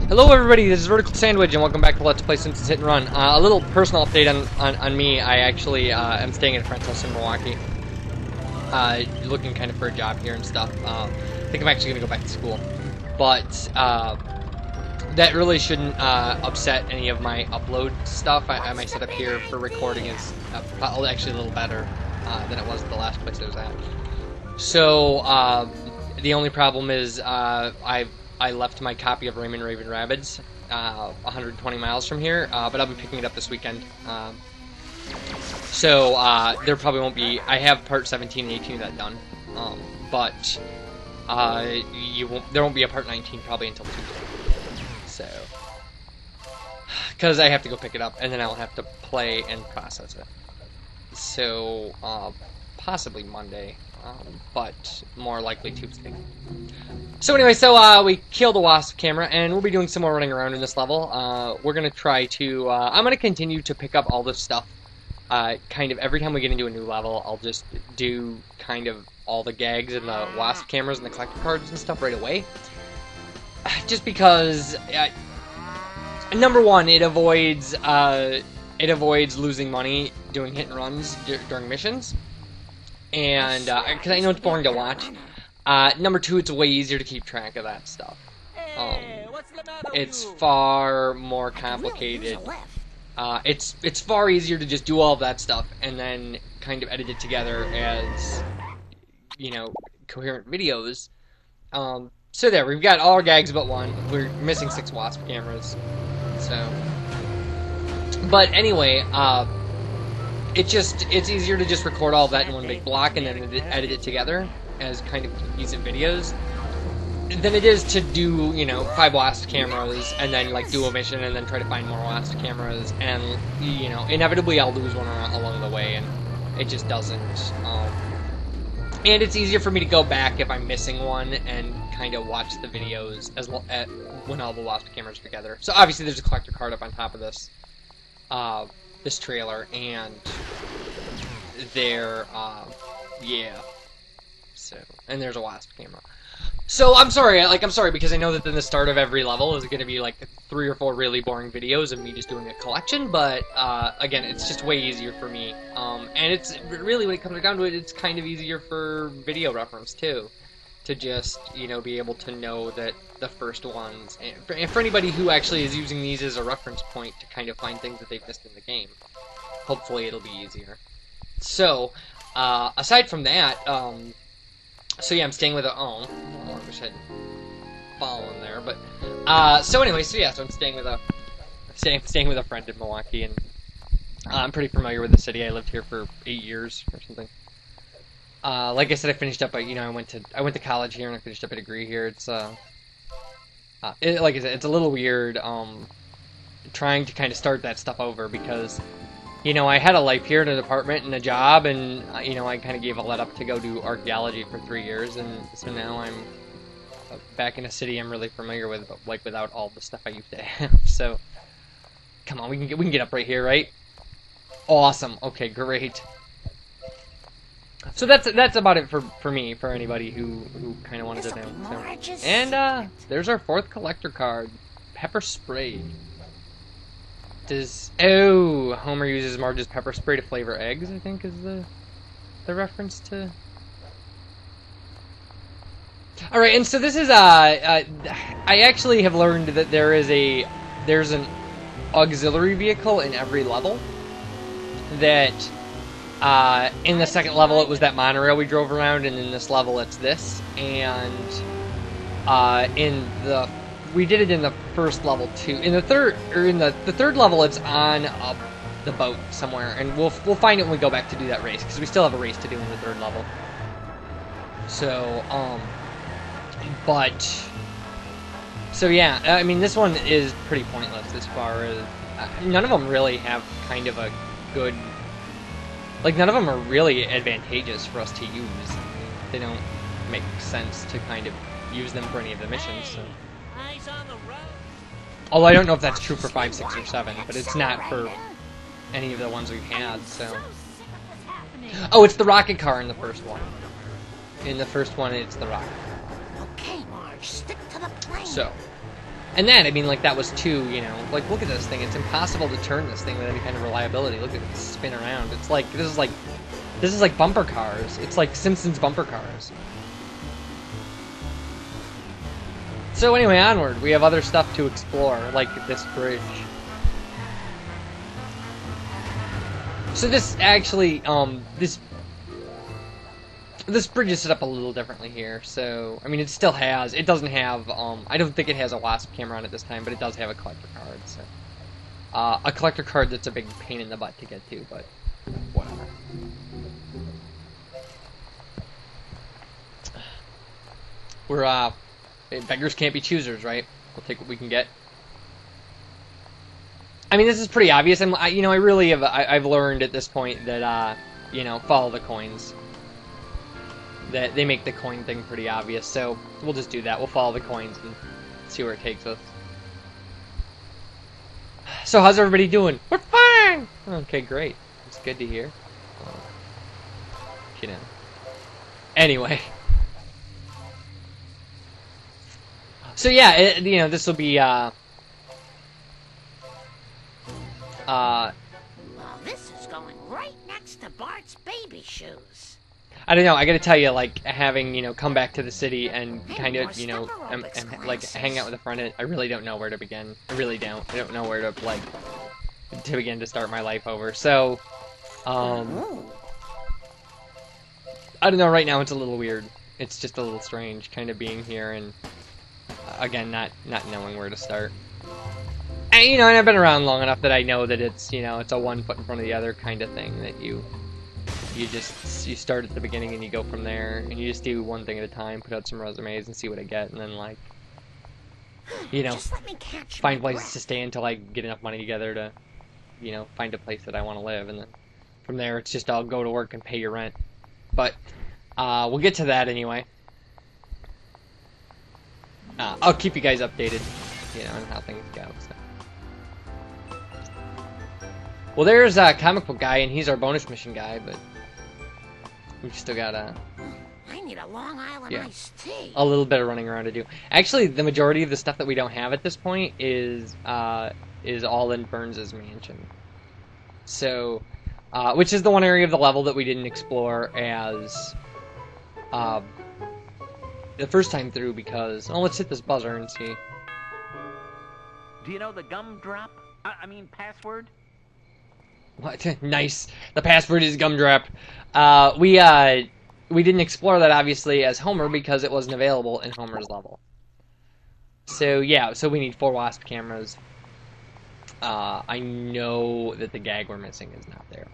Hello everybody, this is VerticalSandwich and welcome back to Let's Play Simpson Hit and Run. A little personal update on me. I actually am staying at a friend's house in Milwaukee. Looking kind of for a job here and stuff. I think I'm actually going to go back to school. But that really shouldn't upset any of my upload stuff. My setup here for recording is actually a little better than it was at the last place I was at. So the only problem is I left my copy of Raymond Raven Rabbids 120 miles from here, but I'll be picking it up this weekend. So there probably won't be. I have part 17 and 18 of that done, but there won't be a part 19 probably until Tuesday. So, because I have to go pick it up and then I'll have to play and process it. So possibly Monday. But more likely Tuesday. So anyway, we killed a Wasp camera, and we'll be doing some more running around in this level. We're going to try to, I'm going to continue to pick up all this stuff, kind of every time we get into a new level. I'll just do kind of all the gags and the Wasp cameras and the collector cards and stuff right away. Just because, number one, it avoids losing money doing hit and runs during missions. And, because I know it's boring to watch. Number two, it's way easier to keep track of that stuff. It's far more complicated. It's far easier to just do all of that stuff and then kind of edit it together as, you know, coherent videos. So there, we've got all our gags but one. We're missing 6 Wasp cameras. So, but anyway, it's easier to just record all of that in one big block and then edit it together as kind of cohesive videos than it is to do, you know, 5 Wasp cameras and then, like, do a mission and then try to find more Wasp cameras and, you know, inevitably I'll lose one along the way and it just doesn't, and it's easier for me to go back if I'm missing one and kind of watch the videos when all the Wasp cameras are together. So obviously there's a collector card up on top of this, this trailer, and there, yeah. So, and there's a Wasp camera. So I'm sorry because I know that then the start of every level is going to be like 3 or 4 really boring videos of me just doing a collection, but again, it's just way easier for me. And it's really, when it comes down to it, it's kind of easier for video reference too, to just, you know, be able to know that the first ones, and for anybody who actually is using these as a reference point to kind of find things that they've missed in the game. Hopefully it'll be easier. So, aside from that, so yeah, I'm staying with I wish I'd fallen there, but, so anyway, so I'm staying with a friend in Milwaukee, and I'm pretty familiar with the city. I lived here for 8 years or something. Like I said, I finished up, you know, I went to college here and I finished up a degree here. It's, like I said, it's a little weird, trying to kind of start that stuff over because, you know, I had a life here in an apartment and a job, and, you know, I kind of gave a let up to go do archaeology for 3 years, and so now I'm back in a city I'm really familiar with, but, like, without all the stuff I used to have. So, come on, we can get up right here, right? Awesome. Okay, great. So that's about it for me, for anybody who kind of wanted to know. So. And there's our 4th collector card, pepper spray. Homer uses Marge's pepper spray to flavor eggs, I think is the reference to. All right, and so this is I actually have learned that there's an auxiliary vehicle in every level. That in the 2nd level it was that monorail we drove around, and in this level it's this, and we did it in the 1st level too. In the 3rd level it's on the boat somewhere, and we'll find it when we go back to do that race, because we still have a race to do in the 3rd level. So so yeah, I mean, this one is pretty pointless as far as none of them really have kind of a good, like, none of them are really advantageous for us to use. I mean, they don't make sense to kind of use them for any of the missions. So. Although I don't know if that's true for 5, 6, or 7, but it's not for any of the ones we've had, so. Oh, it's the rocket car in the first one. In the first one, it's the rocket car. Okay, Marge, stick to the plan. So, And then, I mean, like, that was too, you know, like, look at this thing. It's impossible to turn this thing with any kind of reliability. Look at it spin around. It's like, this is like bumper cars. It's like Simpsons bumper cars. So anyway, onward. We have other stuff to explore, like this bridge. So this actually, this bridge is set up a little differently here. So, I mean, it still has, it doesn't have, I don't think it has a Wasp camera on it this time, but it does have a collector card, so. A collector card that's a big pain in the butt to get to, but whatever. We're, beggars can't be choosers, right? We'll take what we can get. I mean, this is pretty obvious. You know, I really have. I've learned at this point that, you know, follow the coins. That they make the coin thing pretty obvious. So we'll just do that. We'll follow the coins and see where it takes us. So how's everybody doing? We're fine. Okay, great. It's good to hear. You know. Anyway. So yeah, you know, this will be, Well, this is going right next to Bart's baby shoes. I don't know, I gotta tell you, like, having, you know, come back to the city and kind of, you know, like, hang out with a friend, I really don't know where to begin. I really don't. I don't know where to, like, to begin to start my life over. So, I don't know, right now it's a little weird. It's just a little strange, kind of being here and, again, not knowing where to start. And, you know, and I've been around long enough that I know that it's, you know, it's a one foot in front of the other kind of thing, that you start at the beginning and you go from there, and you just do one thing at a time, put out some resumes and see what I get, and then, like, you know, find places to stay until I get enough money together to, you know, find a place that I want to live, and then from there it's just I'll go to work and pay your rent. But we'll get to that anyway. I'll keep you guys updated, you know, on how things go. So. Well, there's a comic book guy, and he's our bonus mission guy, but we've still got I need a Long Island iced tea. A little bit of running around to do. Actually, the majority of the stuff that we don't have at this point is all in Burns' mansion. So, which is the one area of the level that we didn't explore as the first time through, because, oh, let's hit this buzzer and see. Do you know the gumdrop? I mean, password? What? Nice. The password is gumdrop. We didn't explore that, obviously, as Homer, because it wasn't available in Homer's level. So, yeah, so we need 4 Wasp cameras. I know that the gag we're missing is not there.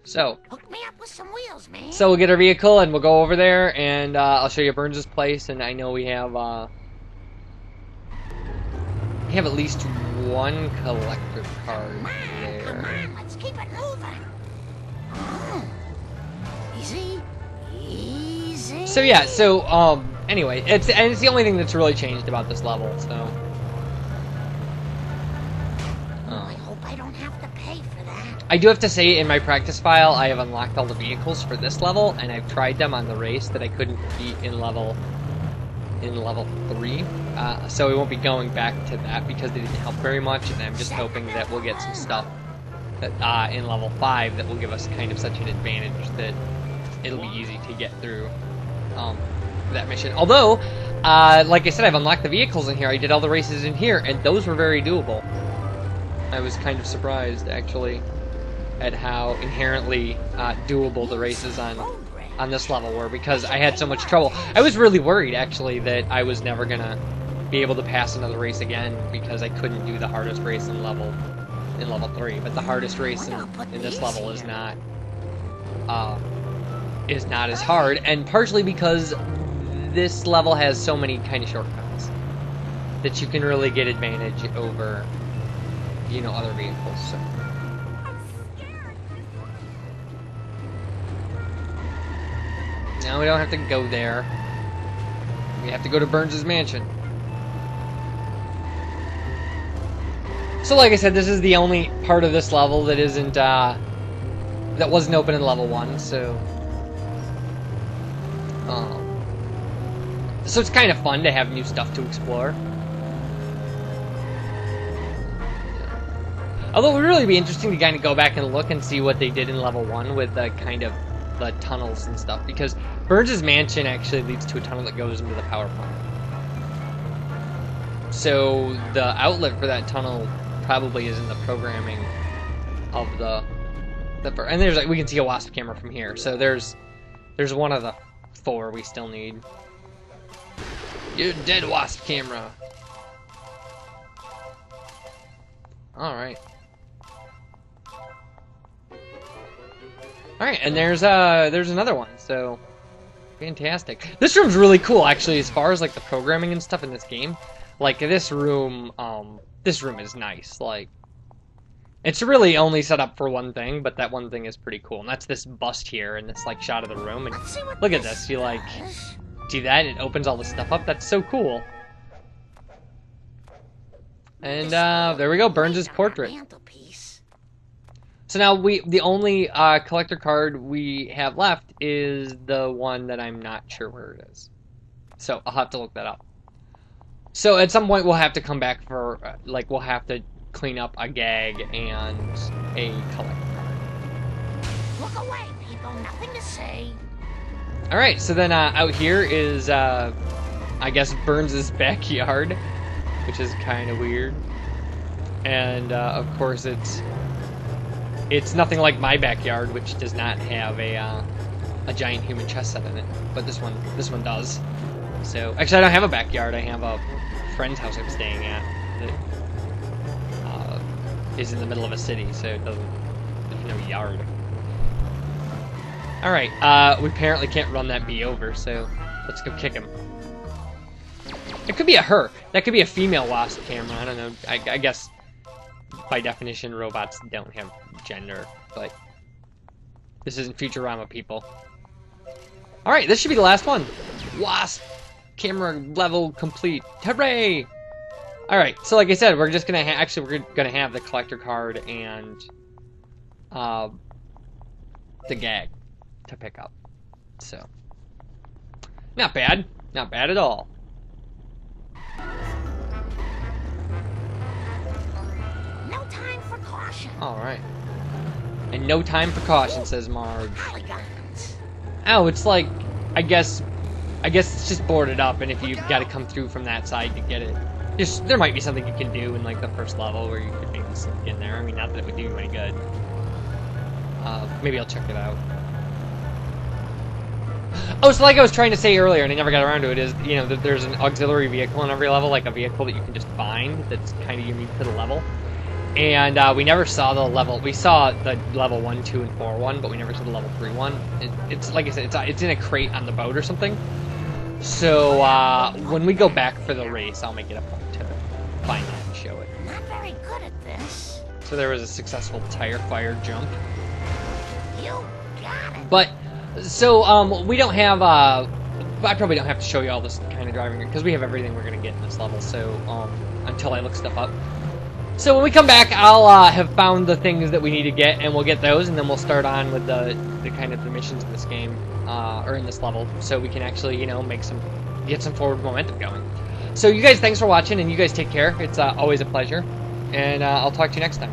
So, hook me up with some wheels, man. So we'll get our vehicle and we'll go over there, and I'll show you Burns' place, and I know we have at least one collector card there. Come on, let's keep it moving. Easy, easy. So yeah, so anyway, it's the only thing that's really changed about this level, so. I hope I don't have to pay for that. I do have to say, in my practice file, I have unlocked all the vehicles for this level, and I've tried them on the race that I couldn't beat in level 3. So we won't be going back to that because they didn't help very much, and I'm just hoping that we'll get some stuff that in level 5 that will give us kind of such an advantage that it'll be easy to get through that mission. Although, like I said, I've unlocked the vehicles in here. I did all the races in here, and those were very doable. I was kind of surprised, actually, at how inherently doable the races on this level were, because I had so much trouble. I was really worried, actually, that I was never gonna be able to pass another race again because I couldn't do the hardest race in level 3. But the hardest race in this level is not as hard, and partially because this level has so many kind of shortcuts that you can really get advantage over, you know, other vehicles. So. Now we don't have to go there. We have to go to Burns' mansion. So like I said, this is the only part of this level that isn't, that wasn't open in level 1, so... so it's kind of fun to have new stuff to explore. Although it would really be interesting to kind of go back and look and see what they did in level 1 with the kind of the tunnels and stuff, because Burns' mansion actually leads to a tunnel that goes into the power plant. So the outlet for that tunnel probably is in the programming of the and there's like, we can see a Wasp camera from here. So there's one of the 4 we still need. You're dead, Wasp camera. All right. All right, and there's another one. So fantastic. This room's really cool, actually, as far as like the programming and stuff in this game. Like this room is nice. Like it's really only set up for one thing, but that one thing is pretty cool, and that's this bust here and this like shot of the room. And look at this. You like see that? It opens all the stuff up. That's so cool. And there we go, Burns' portrait. So now the only collector card we have left is the one that I'm not sure where it is. So I'll have to look that up. So at some point we'll have to come back for, like, we'll have to clean up a gag and a collector card. Look away, people. Nothing to say. Alright, so then out here is, I guess, Burns' backyard, which is kind of weird. And, of course, it's nothing like my backyard, which does not have a giant human chess set in it. But this one does. So, actually, I don't have a backyard. I have a friend's house I'm staying at that is in the middle of a city, so there's no yard. Alright, we apparently can't run that bee over, so let's go kick him. It could be a her. That could be a female Wasp camera. I don't know. I guess by definition robots don't have gender, but this isn't Futurama, people. Alright, this should be the last one. Wasp camera level complete. Hooray! Alright, so like I said, we're just gonna we're gonna have the collector card and the gag to pick up. So not bad. Not bad at all. No time for caution. Alright. And no time for caution, says Marge. Polygons. Oh, it's like, I guess it's just boarded up, and if you've got to come through from that side to get it, there might be something you can do in like the first level where you could maybe slip in there. I mean, not that it would do you any good. Maybe I'll check it out. Oh, so like I was trying to say earlier, and I never got around to it, is, you know, that there's an auxiliary vehicle in every level, like a vehicle that you can just find that's kind of unique to the level. And we never saw the level. We saw the level 1, 2, and 4 one, but we never saw the level 3 one. It's like I said, it's in a crate on the boat or something. So when we go back for the race, I'll make it a point to find that and show it. Not very good at this. So there was a successful tire fire jump. You got it. But so we don't have. I probably don't have to show you all this kind of driving because we have everything we're gonna get in this level. So until I look stuff up. So when we come back, I'll have found the things that we need to get, and we'll get those, and then we'll start on with the kind of the missions in this game, or in this level, so we can actually, you know, get some forward momentum going. So you guys, thanks for watching, and you guys take care. It's always a pleasure, and I'll talk to you next time.